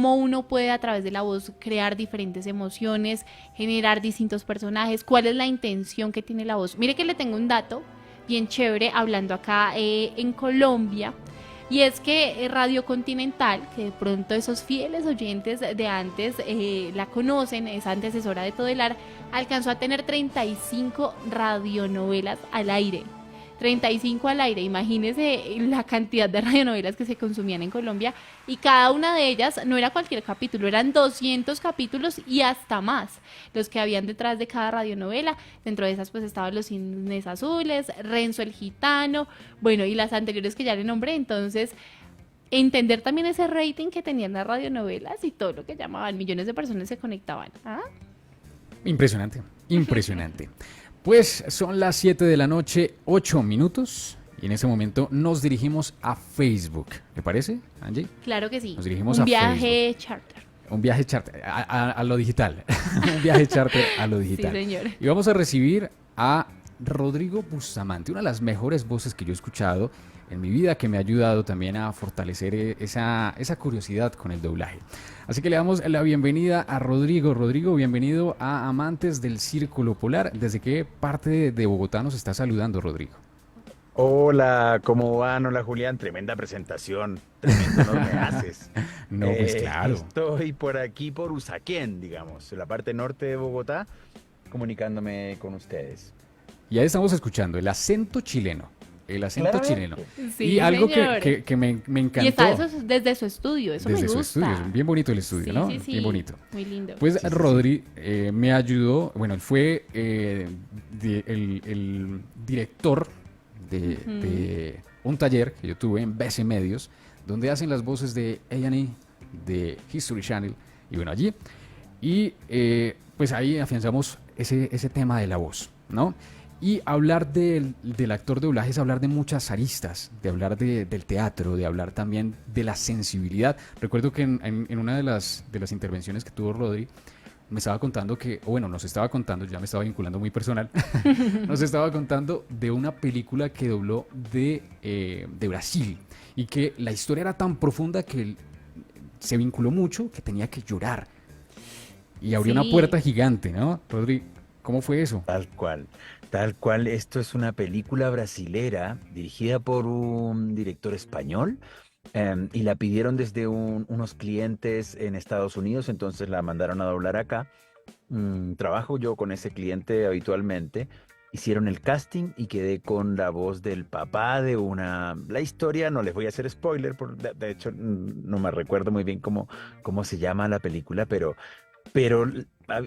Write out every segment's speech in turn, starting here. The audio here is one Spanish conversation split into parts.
cómo uno puede a través de la voz crear diferentes emociones, generar distintos personajes, cuál es la intención que tiene la voz. Mire que le tengo un dato bien chévere hablando acá en Colombia. Y es que Radio Continental, que de pronto esos fieles oyentes de antes la conocen, es antecesora de Todelar, alcanzó a tener 35 radionovelas al aire. 35 al aire, imagínense la cantidad de radionovelas que se consumían en Colombia, y cada una de ellas no era cualquier capítulo, eran 200 capítulos y hasta más los que habían detrás de cada radionovela. Dentro de esas pues estaban Los Cisnes Azules, Renzo el Gitano, bueno, y las anteriores que ya le nombré. Entonces entender también ese rating que tenían las radionovelas y todo lo que llamaban, millones de personas se conectaban. ¿Ah? Impresionante, impresionante. Pues son las 7 de la noche, 8 minutos, y en ese momento nos dirigimos a Facebook. ¿Le parece, Angie? Claro que sí. Nos dirigimos Un a viaje Facebook. charter. Un viaje charter a lo digital. Un viaje charter a lo digital. Sí, señor. Y vamos a recibir a Rodrigo Bustamante, una de las mejores voces que yo he escuchado en mi vida, que me ha ayudado también a fortalecer esa curiosidad con el doblaje. Así que le damos la bienvenida a Rodrigo. Rodrigo, bienvenido a Amantes del Círculo Polar. ¿Desde qué parte de Bogotá nos está saludando, Rodrigo? Hola, ¿cómo van? Hola Julián, tremenda presentación, tremendo honor me haces. No, pues claro. Estoy por aquí por Usaquén, digamos, en la parte norte de Bogotá, comunicándome con ustedes. Ya estamos escuchando el acento chileno. El acento chileno. Claramente. Sí, Y algo señor. que me encantó. Y está eso desde su estudio, eso Desde me su gusta. estudio, es bien bonito el estudio, Sí, ¿no? sí, sí. Bien bonito. Muy lindo. Pues Sí, sí, sí. Rodri me ayudó, bueno, él fue el director de un taller que yo tuve en BC Medios, donde hacen las voces de A&E, de History Channel, y bueno, allí. Y pues ahí afianzamos ese tema de la voz, ¿no? Y hablar del actor de doblaje es hablar de muchas aristas, de hablar del teatro, de hablar también de la sensibilidad. Recuerdo que en una de las intervenciones que tuvo Rodri, me estaba contando que, o bueno, nos estaba contando, ya me estaba vinculando muy personal, nos estaba contando de una película que dobló de Brasil, y que la historia era tan profunda que él se vinculó mucho que tenía que llorar. Y abrió una Sí. puerta gigante, ¿no? Rodri, ¿cómo fue eso? Tal cual, tal cual. Esto es una película brasilera dirigida por un director español y la pidieron desde unos clientes en Estados Unidos, entonces la mandaron a doblar acá. Trabajo yo con ese cliente habitualmente. Hicieron el casting y quedé con la voz del papá de una... La historia, no les voy a hacer spoiler, de hecho no me recuerdo muy bien cómo se llama la película, pero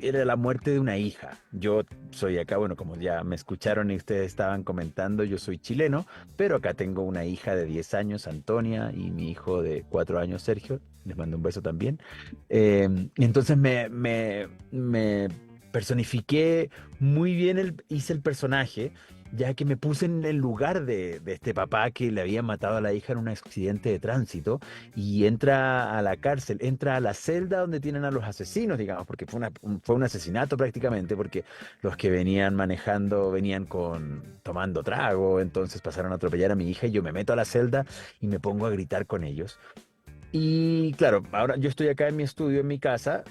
era la muerte de una hija. Yo soy acá, bueno, como ya me escucharon y ustedes estaban comentando, yo soy chileno, pero acá tengo una hija de 10 años, Antonia, y mi hijo de 4 años, Sergio. Les mando un beso también. Y entonces me personifiqué muy bien, hice el personaje, ya que me puse en el lugar de este papá que le había matado a la hija en un accidente de tránsito y entra a la cárcel, entra a la celda donde tienen a los asesinos, digamos, porque fue un asesinato prácticamente, porque los que venían manejando venían tomando trago, entonces pasaron a atropellar a mi hija y yo me meto a la celda y me pongo a gritar con ellos. Y claro, ahora yo estoy acá en mi estudio, en mi casa.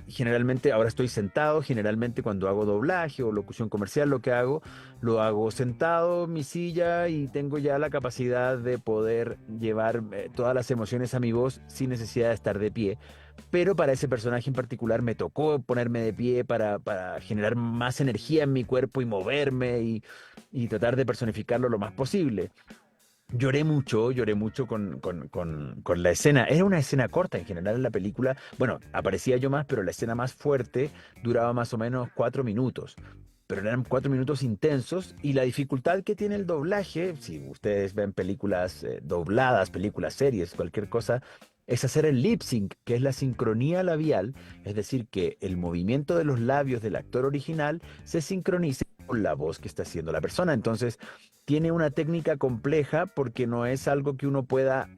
Generalmente ahora estoy sentado, generalmente cuando hago doblaje o locución comercial lo hago sentado en mi silla y tengo ya la capacidad de poder llevar todas las emociones a mi voz sin necesidad de estar de pie. Pero para ese personaje en particular me tocó ponerme de pie para generar más energía en mi cuerpo y moverme y tratar de personificarlo lo más posible. Lloré mucho con la escena. Era una escena corta en general en la película. Bueno, aparecía yo más, pero la escena más fuerte duraba más o menos 4 minutos. Pero eran 4 minutos intensos y la dificultad que tiene el doblaje, si ustedes ven películas dobladas, películas, series, cualquier cosa, es hacer el lip sync, que es la sincronía labial, es decir, que el movimiento de los labios del actor original se sincronice con la voz que está haciendo la persona. Entonces, tiene una técnica compleja porque no es algo que uno pueda,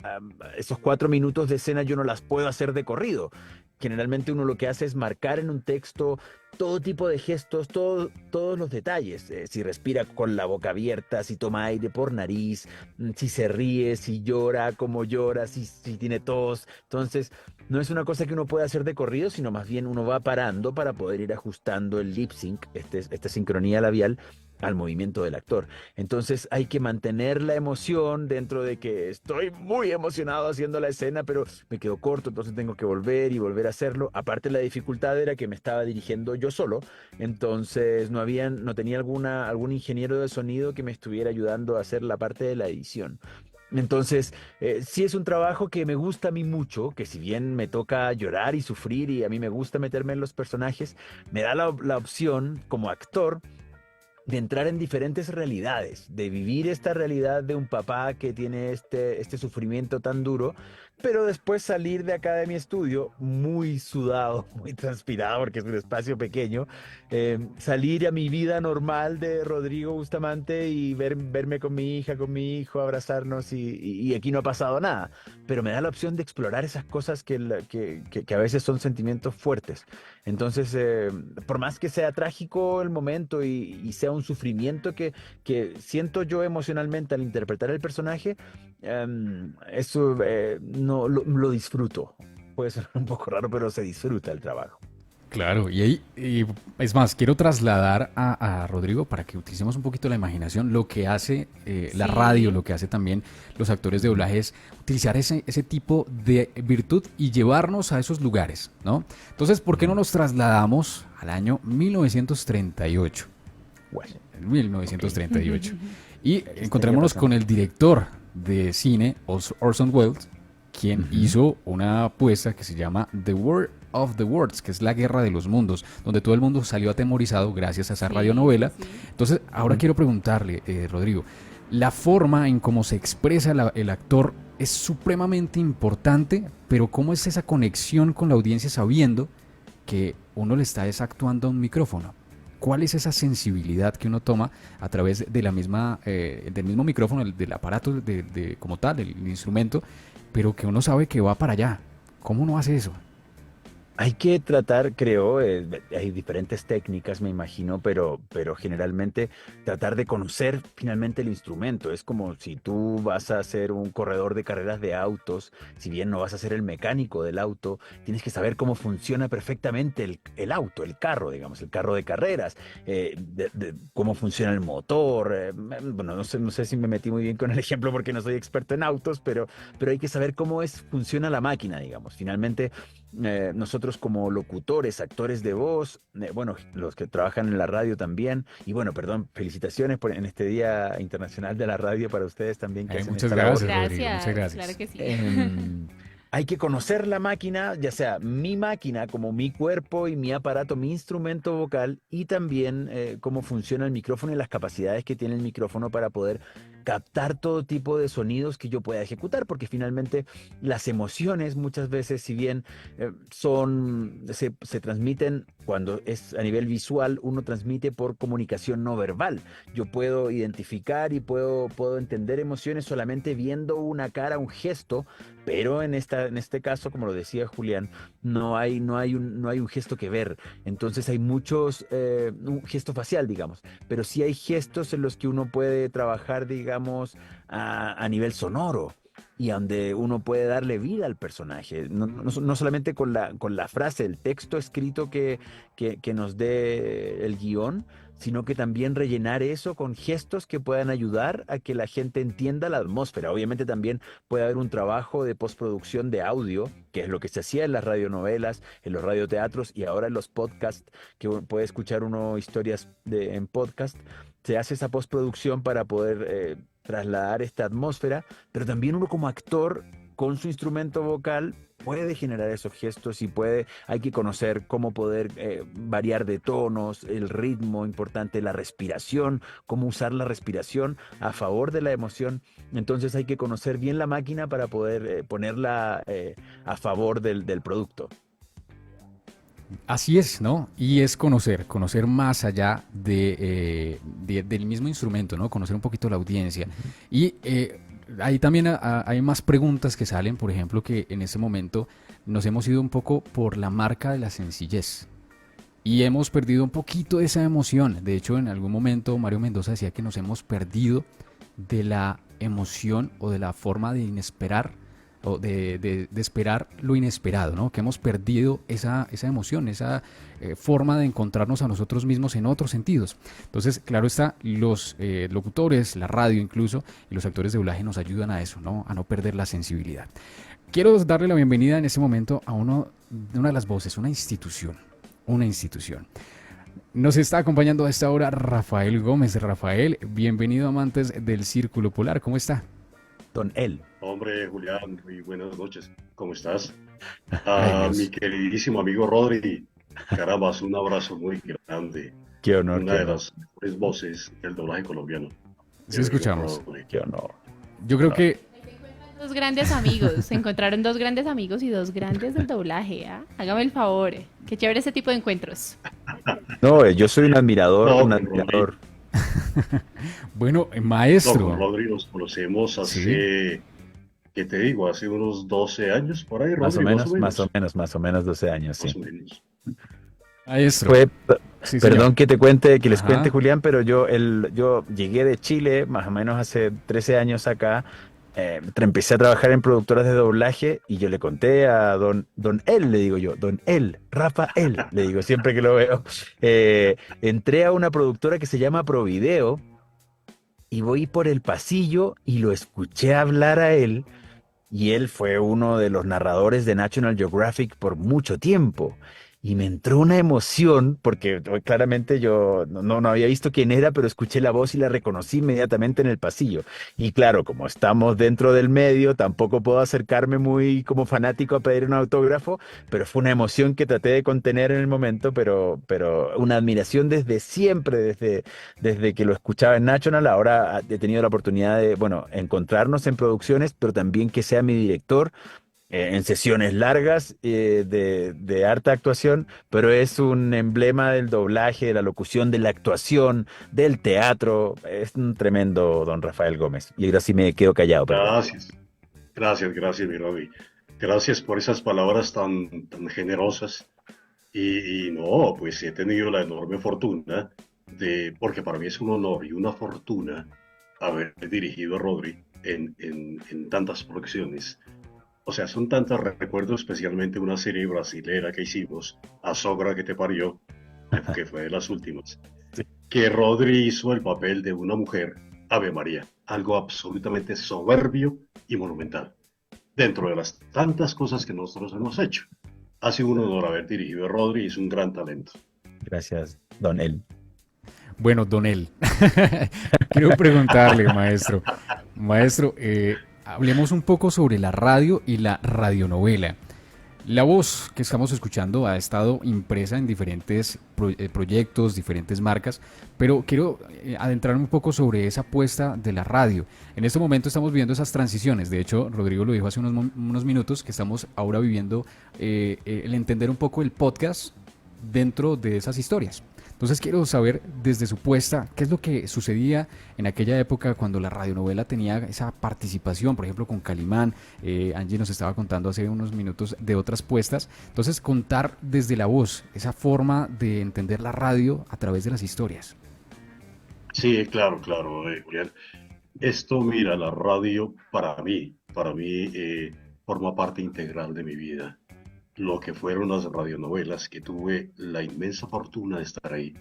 esos 4 minutos de escena yo no las puedo hacer de corrido. generalmente uno lo que hace es marcar en un texto todo tipo de gestos, todos los detalles. Si respira con la boca abierta, si toma aire por nariz, si se ríe, si llora, cómo llora, si tiene tos. Entonces, no es una cosa que uno puede hacer de corrido, sino más bien uno va parando para poder ir ajustando el lip sync, esta sincronía labial, al movimiento del actor. Entonces hay que mantener la emoción dentro de que estoy muy emocionado haciendo la escena, pero me quedo corto, entonces tengo que volver y volver a hacerlo. Aparte, la dificultad era que me estaba dirigiendo yo solo, entonces no tenía algún ingeniero de sonido que me estuviera ayudando a hacer la parte de la edición. Entonces, sí es un trabajo que me gusta a mí mucho, que si bien me toca llorar y sufrir y a mí me gusta meterme en los personajes, me da la opción como actor de entrar en diferentes realidades, de vivir esta realidad de un papá que tiene este sufrimiento tan duro, pero después salir de acá de mi estudio muy sudado, muy transpirado, porque es un espacio pequeño, salir a mi vida normal de Rodrigo Bustamante y verme con mi hija, con mi hijo, abrazarnos y aquí no ha pasado nada, pero me da la opción de explorar esas cosas que a veces son sentimientos fuertes. Entonces, por más que sea trágico el momento y sea un sufrimiento que siento yo emocionalmente al interpretar el personaje, eso no lo disfruto. Puede ser un poco raro, pero se disfruta el trabajo. Claro, y es más, quiero trasladar a Rodrigo para que utilicemos un poquito la imaginación. Lo que hace la radio, lo que hace también los actores de doblaje es utilizar ese tipo de virtud y llevarnos a esos lugares, ¿no? Entonces, ¿por qué no nos trasladamos al año 1938? Bueno, 1938. Okay. Y encontrémonos con el director de cine, Orson Welles, quien hizo una apuesta que se llama The War of the Worlds, que es la guerra de los mundos, donde todo el mundo salió atemorizado gracias a esa radionovela. Entonces, ahora quiero preguntarle, Rodrigo, la forma en cómo se expresa el actor es supremamente importante, pero ¿cómo es esa conexión con la audiencia sabiendo que uno le está desactuando a un micrófono? ¿Cuál es esa sensibilidad que uno toma a través de del mismo micrófono, del aparato como tal, el instrumento, pero que uno sabe que va para allá? ¿Cómo uno hace eso? Hay que tratar, creo, hay diferentes técnicas, me imagino, pero generalmente tratar de conocer finalmente el instrumento. Es como si tú vas a ser un corredor de carreras de autos, si bien no vas a ser el mecánico del auto, tienes que saber cómo funciona perfectamente el auto, el carro, digamos, el carro de carreras, cómo funciona el motor. Bueno, no sé si me metí muy bien con el ejemplo porque no soy experto en autos, pero hay que saber cómo funciona la máquina, digamos. Finalmente, nosotros como locutores, actores de voz, bueno, los que trabajan en la radio también, y bueno, perdón, felicitaciones en este Día Internacional de la Radio para ustedes también que hacen Muchas esta gracias, labor. Rodrigo, muchas gracias. Claro que sí. Hay que conocer la máquina, ya sea mi máquina como mi cuerpo y mi aparato, mi instrumento vocal, y también cómo funciona el micrófono y las capacidades que tiene el micrófono para poder captar todo tipo de sonidos que yo pueda ejecutar, porque finalmente las emociones muchas veces, si bien se transmiten cuando es a nivel visual, uno transmite por comunicación no verbal. Yo puedo identificar y puedo entender emociones solamente viendo una cara, un gesto, pero en este caso, como lo decía Julián, no hay un gesto que ver. Entonces hay un gesto facial, digamos, pero sí hay gestos en los que uno puede trabajar, digamos, a nivel sonoro, y donde uno puede darle vida al personaje, no solamente con la frase, el texto escrito que nos dé el guión, sino que también rellenar eso con gestos que puedan ayudar a que la gente entienda la atmósfera. Obviamente también puede haber un trabajo de postproducción de audio, que es lo que se hacía en las radionovelas, en los radioteatros y ahora en los podcasts, que puede escuchar uno historias en podcast. Se hace esa postproducción para poder trasladar esta atmósfera, pero también uno como actor con su instrumento vocal puede generar esos gestos y hay que conocer cómo poder variar de tonos, el ritmo importante, la respiración, cómo usar la respiración a favor de la emoción. Entonces hay que conocer bien la máquina para poder ponerla a favor del producto. Así es, ¿no? Y es conocer más allá del mismo instrumento, ¿no? Conocer un poquito la audiencia. Y ahí también hay más preguntas que salen, por ejemplo, que en ese momento nos hemos ido un poco por la marca de la sencillez. Y hemos perdido un poquito esa emoción. De hecho, en algún momento Mario Mendoza decía que nos hemos perdido de la emoción o de la forma de inesperar o de esperar lo inesperado, ¿no? Que hemos perdido esa emoción, esa forma de encontrarnos a nosotros mismos en otros sentidos. Entonces, claro está, los locutores, la radio incluso, y los actores de doblaje nos ayudan a eso, ¿no? A no perder la sensibilidad. Quiero darle la bienvenida en este momento a una de las voces, una institución. Una institución. Nos está acompañando a esta hora Rafael Gómez. Rafael, bienvenido, amantes del Círculo Polar. ¿Cómo está? Don él. Hombre, Julián, muy buenas noches. ¿Cómo estás? Ay, A mi Dios. queridísimo amigo Rodri, caramba, un abrazo muy grande. Qué honor, Una qué de honor, las mejores voces del doblaje colombiano. Sí, Mi amigo escuchamos. Rodri. qué honor. Yo creo No. que Dos grandes amigos, se encontraron dos grandes amigos y dos grandes del doblaje, ¿ah? Hágame el favor, qué chévere ese tipo de encuentros. No, yo soy un admirador, No, un con Rodri, admirador. bueno, no, con maestro. Rodri nos conocemos Sí, hace, ¿qué te digo? Hace unos 12 años por ahí, Más o Rodri, menos, más o menos 12 años, más sí. o menos. maestro. Fue, Sí, señor. perdón que les cuente, Ajá. Julián, pero yo llegué de Chile más o menos hace 13 años acá. Empecé a trabajar en productoras de doblaje y yo le conté a don él, le digo yo, don él, Rafael, le digo siempre que lo veo. Entré a una productora que se llama Provideo y voy por el pasillo y lo escuché hablar a él y él fue uno de los narradores de National Geographic por mucho tiempo. Y me entró una emoción, porque claramente yo no había visto quién era, pero escuché la voz y la reconocí inmediatamente en el pasillo. Y claro, como estamos dentro del medio, tampoco puedo acercarme muy como fanático a pedir un autógrafo, pero fue una emoción que traté de contener en el momento, pero una admiración desde siempre, desde que lo escuchaba en National. Ahora he tenido la oportunidad de, bueno, encontrarnos en producciones, pero también que sea mi director en sesiones largas de harta actuación, pero es un emblema del doblaje, de la locución, de la actuación, del teatro. Es un tremendo don Rafael Gómez. Y ahora sí me quedo callado, perdón. Gracias, gracias, mi Rodri. Gracias por esas palabras tan generosas. Y no, pues he tenido la enorme fortuna porque para mí es un honor y una fortuna haber dirigido a Rodri en tantas producciones. O sea, son tantos recuerdos, especialmente una serie brasilera que hicimos, A Sogra que te parió, que fue de las últimas, Sí. que Rodri hizo el papel de una mujer, Ave María, algo absolutamente soberbio y monumental, dentro de las tantas cosas que nosotros hemos hecho. Ha sido un honor haber dirigido a Rodri y es un gran talento. Gracias, don él. Bueno, Donel, quiero preguntarle, maestro. Maestro, hablemos un poco sobre la radio y la radionovela. La voz que estamos escuchando ha estado impresa en diferentes proyectos, diferentes marcas, pero quiero adentrarme un poco sobre esa apuesta de la radio. En este momento estamos viviendo esas transiciones. De hecho, Rodrigo lo dijo hace unos minutos, que estamos ahora viviendo el entender un poco el podcast dentro de esas historias. Entonces quiero saber desde su puesta qué es lo que sucedía en aquella época cuando la radionovela tenía esa participación, por ejemplo con Calimán. Angie nos estaba contando hace unos minutos de otras puestas. Entonces contar desde la voz, esa forma de entender la radio a través de las historias. Sí, claro, Julián. Esto, mira, la radio para mí forma parte integral de mi vida. Lo que fueron las radionovelas, que tuve la inmensa fortuna de estar ahí,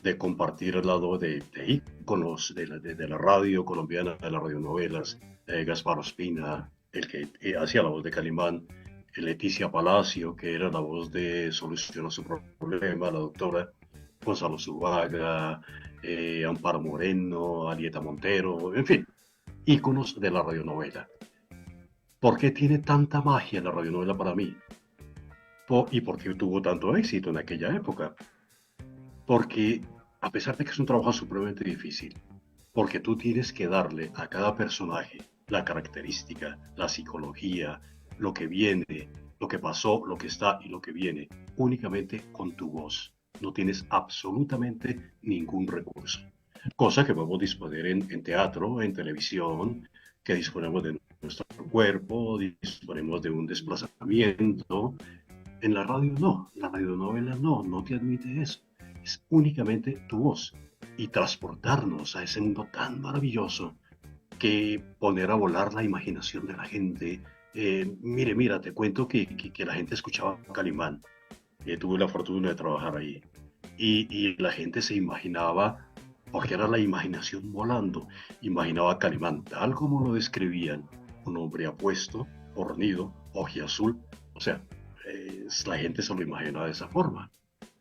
de compartir al lado de íconos de la radio colombiana, de las radionovelas, Gaspar Ospina, el que hacía la voz de Calimán, Leticia Palacio, que era la voz de Soluciona su problema, la doctora, Gonzalo Zubaga, Amparo Moreno, Alieta Montero, en fin, íconos de la radionovela. ¿Por qué tiene tanta magia la radionovela para mí? ¿Y por qué tuvo tanto éxito en aquella época? Porque a pesar de que es un trabajo supremamente difícil, porque tú tienes que darle a cada personaje la característica, la psicología, lo que viene, lo que pasó, lo que está y lo que viene, únicamente con tu voz. No tienes absolutamente ningún recurso. Cosa que podemos disponer en teatro, en televisión, que disponemos de nuestro cuerpo, disponemos de un desplazamiento. En la radio no, la radionovela no te admite eso. Es únicamente tu voz y transportarnos a ese mundo tan maravilloso que poner a volar la imaginación de la gente. Mira, te cuento que la gente escuchaba Calimán. Tuve la fortuna de trabajar ahí. Y la gente se imaginaba, porque era la imaginación volando, imaginaba a Calimán tal como lo describían, un hombre apuesto, fornido, ojiazul. O sea, la gente se lo imaginaba de esa forma.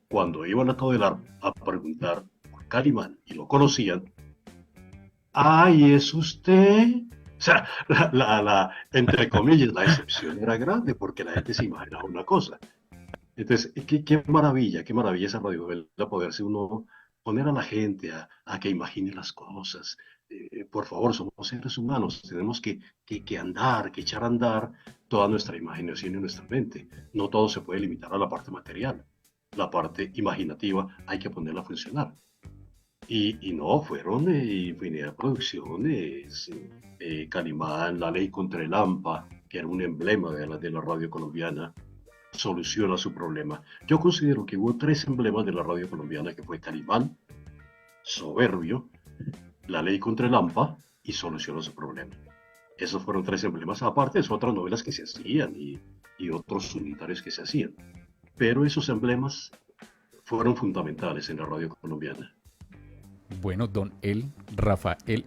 Cuando iban a Todelar a preguntar por Calimán y lo conocían, ¡ay, es usted! O sea, entre comillas, la excepción era grande porque la gente se imaginaba una cosa. Entonces, qué maravilla esa radionovela, poderse uno poner a la gente a que imagine las cosas. Por favor, somos seres humanos, tenemos que andar, que echar a andar toda nuestra imaginación y nuestra mente. No todo se puede limitar a la parte material. La parte imaginativa hay que ponerla a funcionar. Y no, fueron infinidad de producciones, Calimán, La Ley contra el AMPA, que era un emblema de la radio colombiana, soluciona su problema. Yo considero que hubo tres emblemas de la radio colombiana, que fue Calimán, Soberbio, La Ley contra el AMPA y solucionó su problema. Esos fueron tres emblemas, aparte de otras novelas que se hacían y otros unitarios que se hacían. Pero esos emblemas fueron fundamentales en la radio colombiana. Bueno, don Rafael.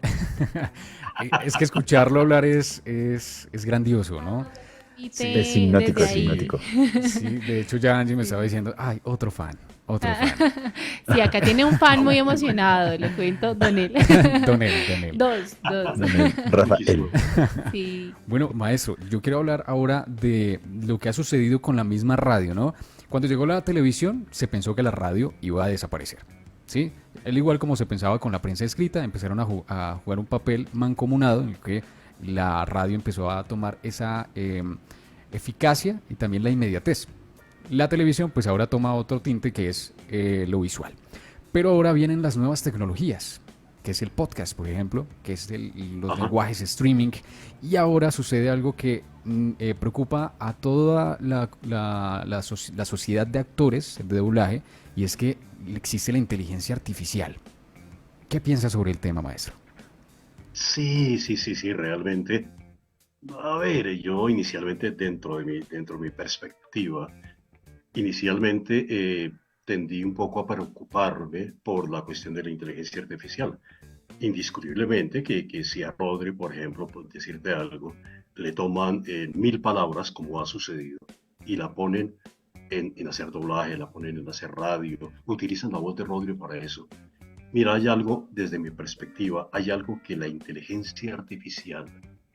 Es que escucharlo hablar es grandioso, ¿no? Y Sí. Es hipnótico, desde es ahí- hipnótico. Sí, de hecho ya Angie me estaba diciendo, ay, otro fan, otro fan. Sí, acá tiene un fan muy emocionado, le cuento, Donel. Don él. Dos. Rafael. Sí. Bueno, maestro, yo quiero hablar ahora de lo que ha sucedido con la misma radio, ¿no? Cuando llegó la televisión, se pensó que la radio iba a desaparecer, ¿sí? Al igual como se pensaba con la prensa escrita, empezaron a jugar un papel mancomunado en el que la radio empezó a tomar esa eficacia y también la inmediatez. La televisión pues ahora toma otro tinte que es lo visual. Pero ahora vienen las nuevas tecnologías, que es el podcast, por ejemplo, que es los Ajá. lenguajes streaming. Y ahora sucede algo que preocupa a toda la sociedad de actores de doblaje, y es que existe la inteligencia artificial. ¿Qué piensa sobre el tema, maestro? Sí, realmente. A ver, yo inicialmente dentro de mi perspectiva, inicialmente tendí un poco a preocuparme por la cuestión de la inteligencia artificial. Indiscutiblemente que si a Rodri, por ejemplo, por decirte algo, le toman 1000 palabras, como ha sucedido, y la ponen en hacer doblaje, la ponen en hacer radio, utilizan la voz de Rodri para eso. Mira, hay algo, desde mi perspectiva, hay algo que la inteligencia artificial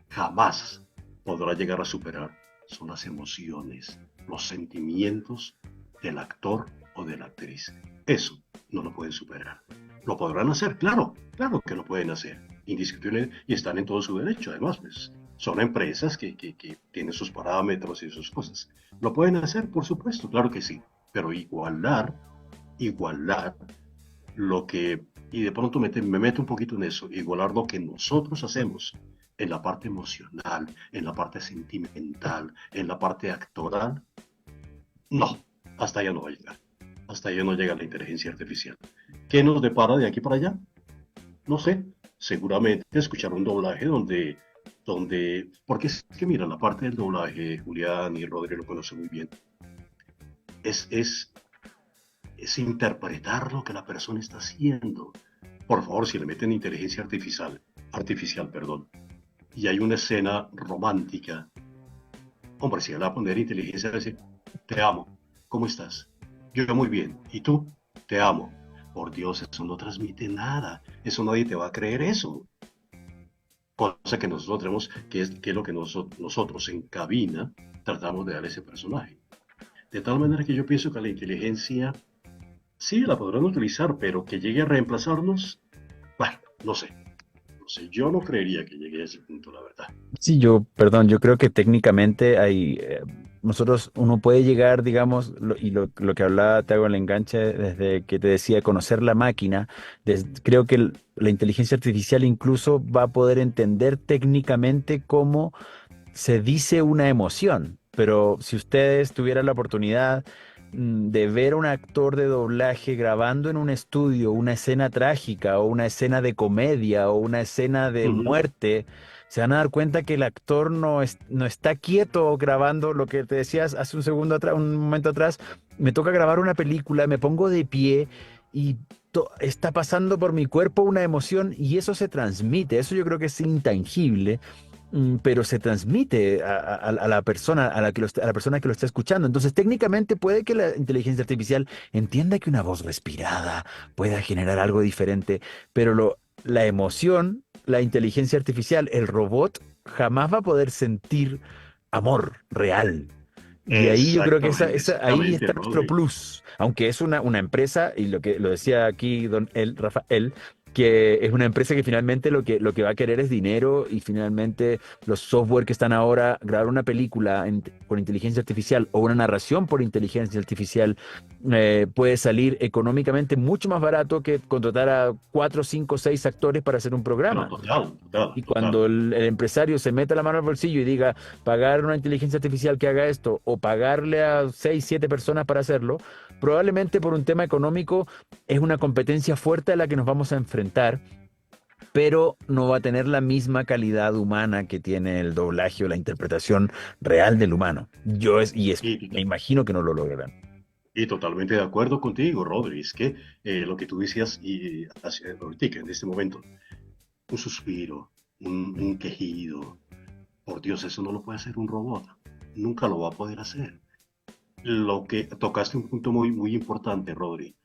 jamás podrá llegar a superar. Son las emociones, los sentimientos del actor o de la actriz. Eso no lo pueden superar. ¿Lo podrán hacer? Claro que lo pueden hacer. Indiscutible, y están en todo su derecho. Además, pues, son empresas que tienen sus parámetros y sus cosas. ¿Lo pueden hacer? Por supuesto, claro que sí. Pero igualar lo que, y de pronto me meto un poquito en eso, igualar lo que nosotros hacemos en la parte emocional, en la parte sentimental, en la parte actoral, no, hasta allá no va a llegar. Hasta allá no llega la inteligencia artificial. ¿Qué nos depara de aquí para allá? No sé, seguramente escuchar un doblaje porque es que mira, la parte del doblaje, Julián y Rodri lo conocen muy bien, es interpretar lo que la persona está haciendo. Por favor, si le meten inteligencia artificial, perdón, y hay una escena romántica, hombre, si le va a poner inteligencia, va a decir, te amo, ¿cómo estás? Yo muy bien, ¿y tú? Te amo. Por Dios, eso no transmite nada, eso nadie te va a creer eso. Cosa que nosotros tenemos, que es lo que nosotros en cabina tratamos de dar a ese personaje. De tal manera que yo pienso que la inteligencia sí la podrán utilizar, pero que llegue a reemplazarnos, bueno, no sé, yo no creería que llegue a ese punto, la verdad. Sí, yo creo que técnicamente hay uno puede llegar, digamos, lo que hablaba, te hago el enganche desde que te decía, conocer la máquina. Creo que la inteligencia artificial incluso va a poder entender técnicamente cómo se dice una emoción, pero si ustedes tuvieran la oportunidad de ver a un actor de doblaje grabando en un estudio una escena trágica o una escena de comedia o una escena de Ujú. muerte, se van a dar cuenta que el actor no está quieto grabando lo que te decías hace un segundo atrás, un momento atrás. Me toca grabar una película, me pongo de pie y está pasando por mi cuerpo una emoción y eso se transmite. Eso yo creo que es intangible, pero se transmite a la persona a la persona que lo está escuchando. Entonces, técnicamente puede que la inteligencia artificial entienda que una voz respirada pueda generar algo diferente, pero la emoción, la inteligencia artificial, el robot jamás va a poder sentir amor real. Y ahí yo creo que Exactamente, ahí exactamente, está nuestro Rodri. plus, aunque es una empresa, y lo que lo decía aquí Rafael, que es una empresa que finalmente lo que va a querer es dinero y finalmente los software que están ahora, grabar una película por inteligencia artificial o una narración por inteligencia artificial puede salir económicamente mucho más barato que contratar a 4, 5, 6 actores para hacer un Pero programa. total, total, Y total. cuando el empresario se meta la mano al bolsillo y diga pagar una inteligencia artificial que haga esto o pagarle a 6, 7 personas para hacerlo, probablemente por un tema económico es una competencia fuerte a la que nos vamos a enfrentar, pero no va a tener la misma calidad humana que tiene el doblaje o la interpretación real del humano. Me Y, imagino que no lo lograrán. y totalmente de acuerdo contigo, Rodri. Es que lo que tú decías ahorita, en este momento, un suspiro, un quejido, por Dios, eso no lo puede hacer un robot. Nunca lo va a poder hacer. Lo que tocaste un punto muy, muy importante, Rodri.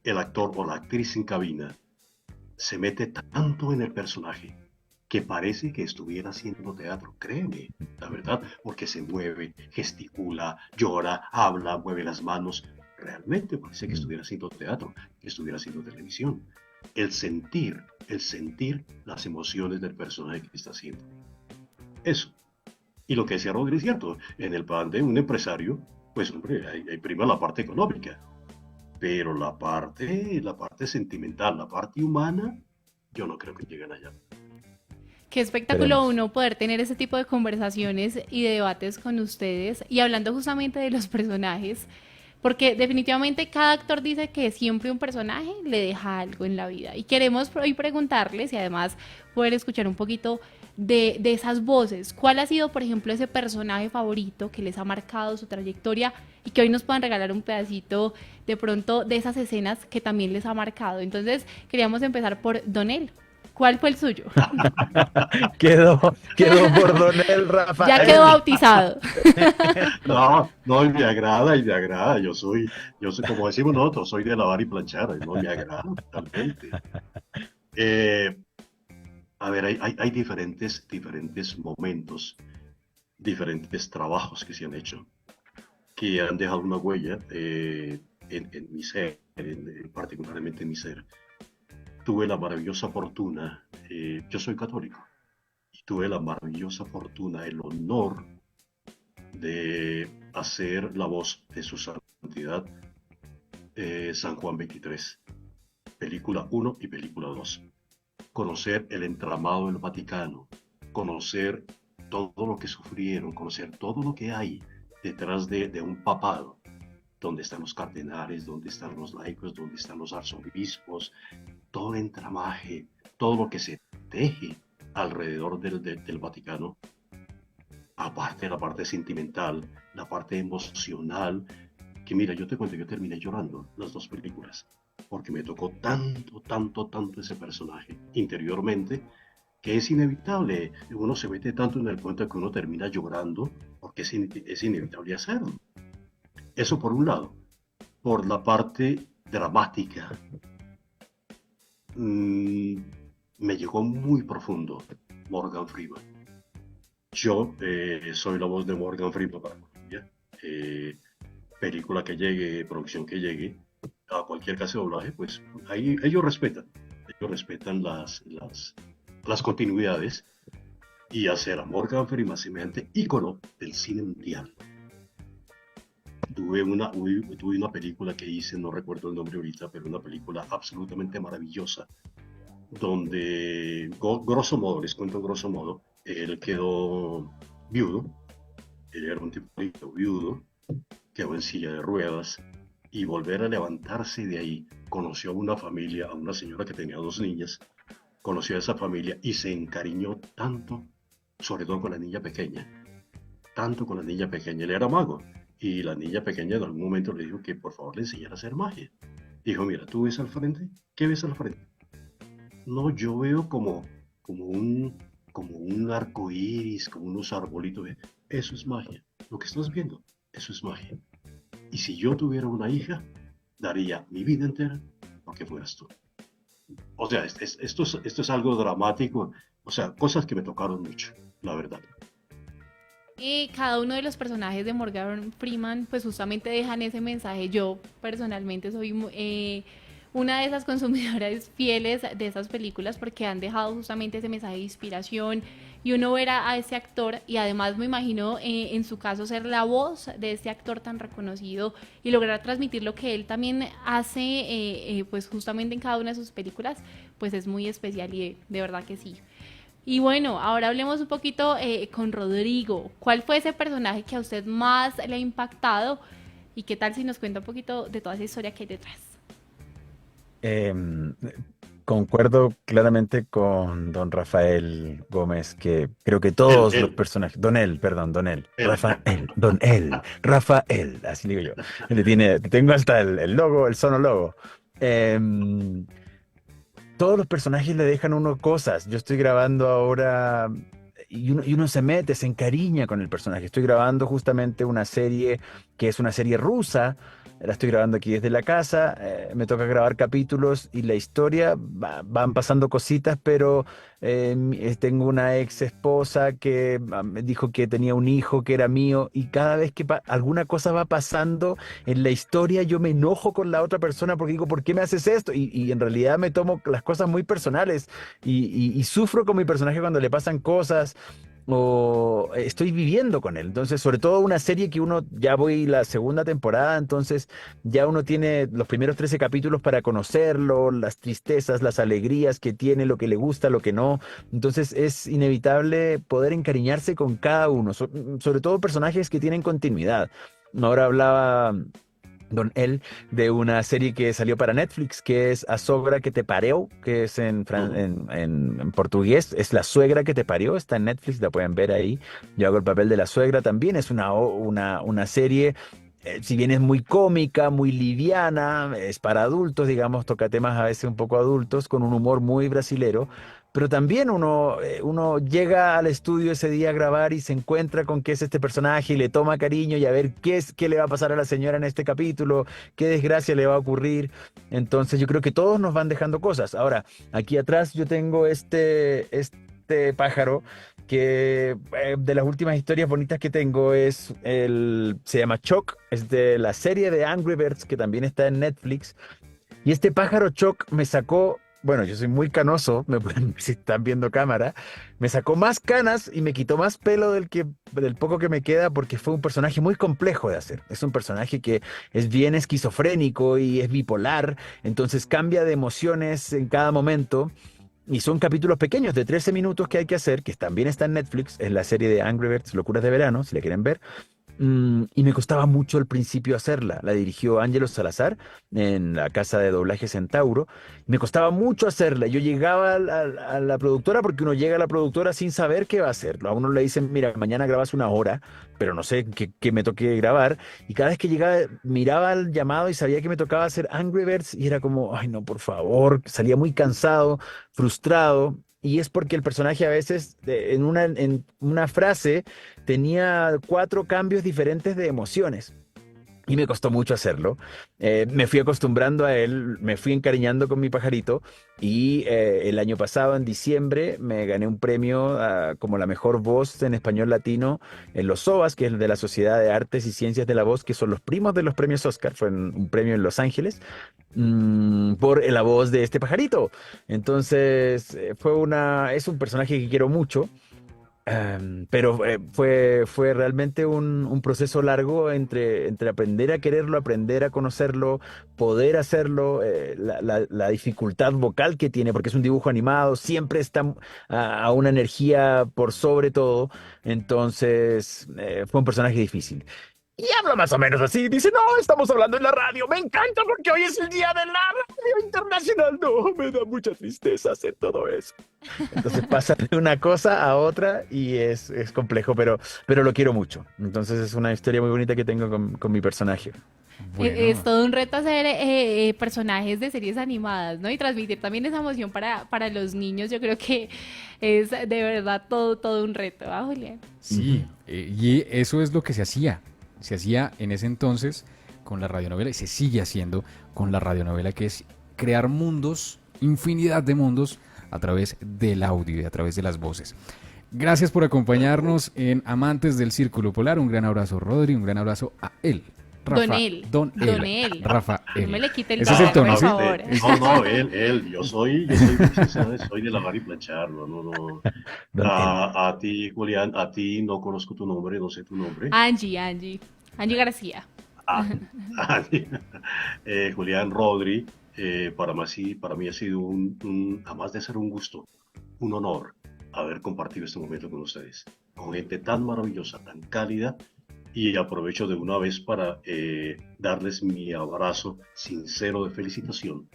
El actor o la actriz en cabina se mete tanto en el personaje que parece que estuviera haciendo teatro, créeme, la verdad, porque se mueve, gesticula, llora, habla, mueve las manos. Realmente parece que Mm. estuviera haciendo teatro, que estuviera haciendo televisión. El sentir las emociones del personaje que está haciendo. Eso. Y lo que decía Rodri es cierto, en el plan de un empresario, pues hombre, hay prima la parte económica, pero la parte sentimental, la parte humana, yo no creo que lleguen allá. Qué espectáculo Esperemos. uno poder tener ese tipo de conversaciones y de debates con ustedes y hablando justamente de los personajes, porque definitivamente cada actor dice que siempre un personaje le deja algo en la vida y queremos hoy preguntarles y además poder escuchar un poquito de esas voces. ¿Cuál ha sido, por ejemplo, ese personaje favorito que les ha marcado su trayectoria y que hoy nos puedan regalar un pedacito de pronto de esas escenas que también les ha marcado? Entonces, queríamos empezar por Donel. ¿Cuál fue el suyo? Quedó por Donel Ya quedó Rafael. bautizado. No, no, y me agrada, y me agrada. Yo soy, como decimos nosotros, soy de lavar y planchar, y no me agrada totalmente. Eh, a ver, hay diferentes momentos, diferentes trabajos que se han hecho, que han dejado una huella en mi ser, particularmente en mi ser. Tuve la maravillosa fortuna, yo soy católico, y tuve la maravillosa fortuna, el honor de hacer la voz de su santidad San Juan 23, película uno y película 2. Conocer el entramado del Vaticano, conocer todo lo que sufrieron, conocer todo lo que hay detrás de un papado, donde están los cardenales, donde están los laicos, donde están los arzobispos, todo el entramaje, todo lo que se teje alrededor del Vaticano, aparte de la parte sentimental, la parte emocional, que mira, yo te cuento, yo terminé llorando las dos películas, porque me tocó tanto, tanto, tanto ese personaje interiormente, que es inevitable, uno se mete tanto en el cuento que uno termina llorando, porque es inevitable hacerlo. Eso por un lado. Por la parte dramática, mmm, me llegó muy profundo Morgan Freeman. Yo soy la voz de Morgan Freeman para Colombia. Película que llegue, producción que llegue, a cualquier casa de doblaje, pues ahí ellos respetan las continuidades y hacer a Morgan Freeman semejante ícono del cine mundial. tuve una película que hice, no recuerdo el nombre ahorita, pero una película absolutamente maravillosa, donde, grosso modo, les cuento grosso modo, él quedó viudo, él era un tipo viudo, quedó en silla de ruedas, y volver a levantarse de ahí, conoció a una familia, a una señora que tenía dos niñas, conoció a esa familia y se encariñó tanto, sobre todo con la niña pequeña, tanto con la niña pequeña, él era mago, y la niña pequeña en algún momento le dijo que por favor le enseñara a hacer magia. Dijo, mira, ¿tú ves al frente? ¿Qué ves al frente? No, yo veo como un, como un arco iris, como unos arbolitos. Eso es magia. Lo que estás viendo, eso es magia. Y si yo tuviera una hija, daría mi vida entera porque fueras tú. O sea, esto es algo dramático. O sea, cosas que me tocaron mucho, la verdad. Cada uno de los personajes de Morgan Freeman pues justamente dejan ese mensaje. Yo personalmente soy una de esas consumidoras fieles de esas películas porque han dejado justamente ese mensaje de inspiración y uno ver a ese actor y además me imagino en su caso ser la voz de este actor tan reconocido y lograr transmitir lo que él también hace pues justamente en cada una de sus películas pues es muy especial y de verdad que sí. Y bueno, ahora hablemos un poquito con Rodrigo. ¿Cuál fue ese personaje que a usted más le ha impactado? ¿Y qué tal si nos cuenta un poquito de toda esa historia que hay detrás? Em, Concuerdo claramente con don Rafael Gómez, que creo que Él, todos los él, personajes, Don El, él. Rafael, así digo yo. Tengo hasta el logo, el sonologo. Em, todos los personajes le dejan a uno cosas. Yo estoy grabando ahora y uno se mete, se encariña con el personaje. Estoy grabando justamente una serie que es una serie rusa. La estoy grabando aquí desde la casa. Me toca grabar capítulos y la historia van pasando cositas, pero tengo una ex esposa que me dijo que tenía un hijo que era mío y cada vez que alguna cosa va pasando en la historia yo me enojo con la otra persona porque digo, ¿por qué me haces esto? Y en realidad me tomo las cosas muy personales y sufro con mi personaje cuando le pasan cosas o estoy viviendo con él. Entonces, sobre todo una serie que uno, ya voy la segunda temporada, entonces ya uno tiene los primeros 13 capítulos para conocerlo, las tristezas, las alegrías que tiene, lo que le gusta, lo que no. Entonces es inevitable poder encariñarse con cada uno, sobre todo personajes que tienen continuidad. Ahora hablaba Don él de una serie que salió para Netflix, que es A Sogra que te pareu, que es Ujú. en portugués, es La suegra que te parió, está en Netflix, la pueden ver ahí. Yo hago el papel de la suegra también, es una serie, si bien es muy cómica, muy liviana, es para adultos, digamos, toca temas a veces un poco adultos, con un humor muy brasilero. Pero también uno llega al estudio ese día a grabar y se encuentra con qué es este personaje y le toma cariño y a ver qué le va a pasar a la señora en este capítulo, qué desgracia le va a ocurrir. Entonces yo creo que todos nos van dejando cosas. Ahora, aquí atrás yo tengo este pájaro que de las últimas historias bonitas que tengo se llama Choc, es de la serie de Angry Birds que también está en Netflix. Y este pájaro Choc me sacó, bueno, yo soy muy canoso, me pueden ver si están viendo cámara, me sacó más canas y me quitó más pelo del poco que me queda porque fue un personaje muy complejo de hacer. Es un personaje que es bien esquizofrénico y es bipolar, entonces cambia de emociones en cada momento. Y son capítulos pequeños de 13 minutos que hay que hacer, que también está en Netflix, es la serie de Angry Birds, Locuras de Verano, si la quieren ver. Y me costaba mucho al principio hacerla. La dirigió Ángelo Salazar en la casa de doblaje Centauro. Me costaba mucho hacerla. Yo llegaba a la productora porque uno llega a la productora sin saber qué va a hacer. A uno le dicen, mira, mañana grabas una hora, pero no sé qué me toque grabar. Y cada vez que llegaba, miraba el llamado y sabía que me tocaba hacer Angry Birds y era como, ay, no, por favor. Salía muy cansado, frustrado. Y es porque el personaje a veces en una frase tenía 4 cambios diferentes de emociones. Y me costó mucho hacerlo. Me fui acostumbrando a él, me fui encariñando con mi pajarito y el año pasado, en diciembre, me gané un premio como la mejor voz en español latino en los SOAS, que es de la Sociedad de Artes y Ciencias de la Voz, que son los primos de los premios Oscar. Fue un premio en Los Ángeles por la voz de este pajarito. Entonces, es un personaje que quiero mucho Pero fue realmente un proceso largo entre aprender a quererlo, aprender a conocerlo, poder hacerlo, la dificultad vocal que tiene, porque es un dibujo animado, siempre está a una energía por sobre todo, entonces fue un personaje difícil. Y habla más o menos así, dice, no, estamos hablando en la radio, me encanta porque hoy es el día de la radio internacional, no, me da mucha tristeza hacer todo eso. Entonces pasa de una cosa a otra y es complejo, pero lo quiero mucho. Entonces es una historia muy bonita que tengo con mi personaje. Es Bueno, todo un reto hacer personajes de series animadas, ¿no? Y transmitir también esa emoción para los niños. Yo creo que es de verdad todo un reto, ¿ah, Julián? sí, y eso es lo que se hacía. Se hacía en ese entonces con la radionovela y se sigue haciendo con la radionovela, que es crear mundos, infinidad de mundos a través del audio y a través de las voces. Gracias por acompañarnos en Amantes del Círculo Polar. Un gran abrazo, Rodri, un gran abrazo a él. Don él. Don Don él. él. Rafael. No me le quite el Ese es el tono, tono, por ¿sí? favor. No, él, yo soy, precisamente soy de lavar y planchar, no. Don él. A ti, Julián, a ti no conozco tu nombre, no sé tu nombre. Angie García. Ah, ah, Julián Rodri, para mí ha sido además de ser un gusto, un honor haber compartido este momento con ustedes, con gente tan maravillosa, tan cálida, y aprovecho de una vez para darles mi abrazo sincero de felicitación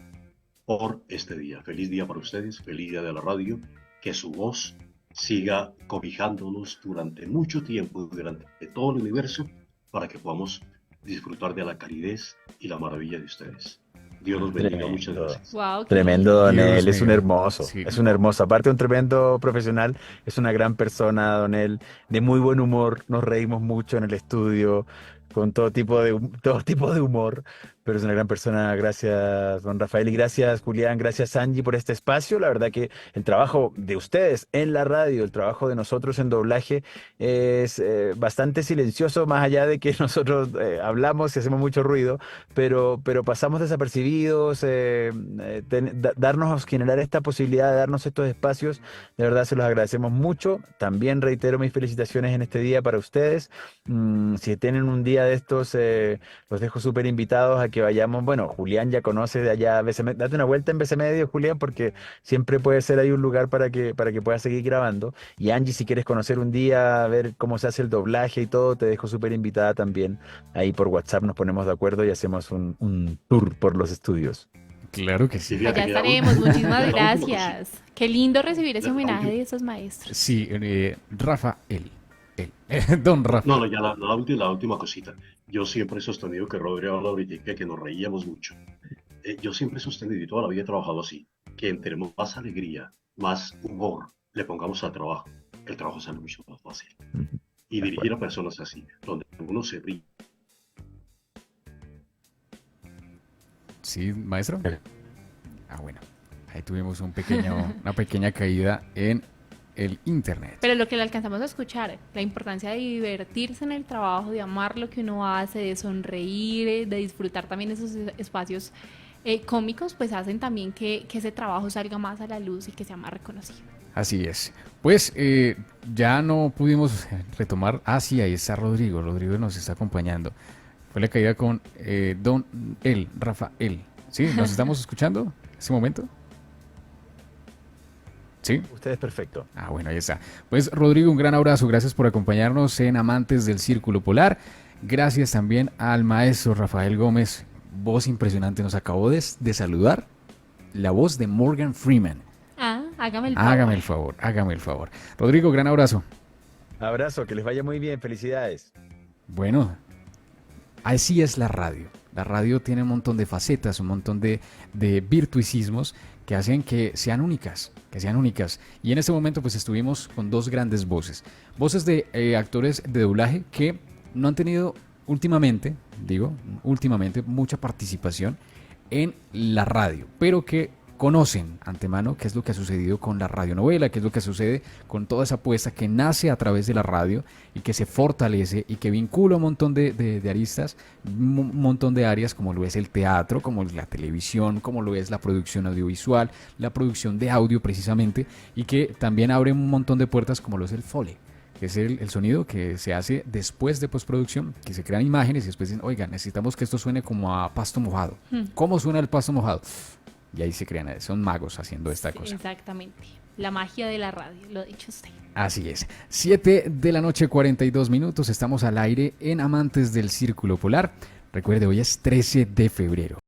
por este día. Feliz día para ustedes, feliz día de la radio, que su voz siga cobijándonos durante mucho tiempo, durante todo el universo, para que podamos disfrutar de la calidez y la maravilla de ustedes. Dios los bendiga, muchas Tremendo. gracias. Wow, qué Tremendo, lindo. Don Dios él, es un mío. hermoso, Sí. es un hermoso. Aparte de un tremendo profesional, es una gran persona, Don él, de muy buen humor, nos reímos mucho en el estudio, con todo tipo de humor, pero es una gran persona. Gracias, Don Rafael, y gracias, Julián, gracias, Angie, por este espacio. La verdad que el trabajo de ustedes en la radio, el trabajo de nosotros en doblaje es bastante silencioso, más allá de que nosotros hablamos y hacemos mucho ruido, pero pasamos desapercibidos, darnos, generar esta posibilidad de darnos estos espacios, de verdad se los agradecemos mucho. También reitero mis felicitaciones en este día para ustedes. Si tienen un día de estos, los dejo súper invitados a que vayamos. Bueno, Julián ya conoce de allá BC Medio. Date una vuelta en BC Medio, Julián, porque siempre puede ser ahí un lugar para que puedas seguir grabando. Y Angie, si quieres conocer un día, ver cómo se hace el doblaje y todo, te dejo súper invitada también. Ahí por WhatsApp nos ponemos de acuerdo y hacemos un tour por los estudios. Claro que Y sí. fíjate Allá que estaremos, muchísimas la última gracias. Qué lindo recibir ese la homenaje última- de esos maestros. Sí, Rafael. Don Rafa. no, ya la última cosita. Yo siempre he sostenido que Rodri habla ahorita que nos reíamos mucho. Yo siempre he sostenido y toda la vida he trabajado así, que entre más alegría, más humor le pongamos al trabajo, el trabajo sale mucho más fácil. Ujú. Y De dirigir acuerdo. a personas así, donde uno se ríe. Sí, maestro. Ah, bueno. Ahí tuvimos una pequeña caída en el internet. Pero lo que le alcanzamos a escuchar, la importancia de divertirse en el trabajo, de amar lo que uno hace, de sonreír, de disfrutar también esos espacios cómicos, pues hacen también que ese trabajo salga más a la luz y que sea más reconocido. Así es. Pues ya no pudimos retomar. Ah, sí, ahí está Rodrigo. Rodrigo nos está acompañando. Fue la caída con Rafael. ¿Sí? ¿Nos estamos escuchando en este momento? ¿Sí? Usted es perfecto. Ah, bueno, ahí está. Pues Rodrigo, un gran abrazo. Gracias por acompañarnos en Amantes del Círculo Polar. Gracias también al maestro Rafael Gómez. Voz impresionante. Nos acabó de saludar la voz de Morgan Freeman. Ah, hágame el favor. Hágame el favor, hágame el favor. Rodrigo, gran abrazo. Abrazo, que les vaya muy bien. Felicidades. Bueno, así es la radio. La radio tiene un montón de facetas, un montón de virtuosismos que hacen que sean únicas, que sean únicas. Y en este momento pues estuvimos con dos grandes voces. Voces de actores de doblaje que no han tenido últimamente mucha participación en la radio, pero que conocen antemano qué es lo que ha sucedido con la radionovela, qué es lo que sucede con toda esa apuesta que nace a través de la radio y que se fortalece y que vincula un montón de aristas, un montón de áreas como lo es el teatro, como la televisión, como lo es la producción audiovisual, la producción de audio precisamente, y que también abre un montón de puertas como lo es el Foley, que es el sonido que se hace después de postproducción, que se crean imágenes y después dicen, oiga, necesitamos que esto suene como a pasto mojado. ¿Cómo suena el pasto mojado? Y ahí se crean, son magos haciendo esta cosa. Exactamente. La magia de la radio, lo ha dicho usted. Así es. 7 de la noche, 42 minutos. Estamos al aire en Amantes del Círculo Polar. Recuerde, hoy es 13 de febrero.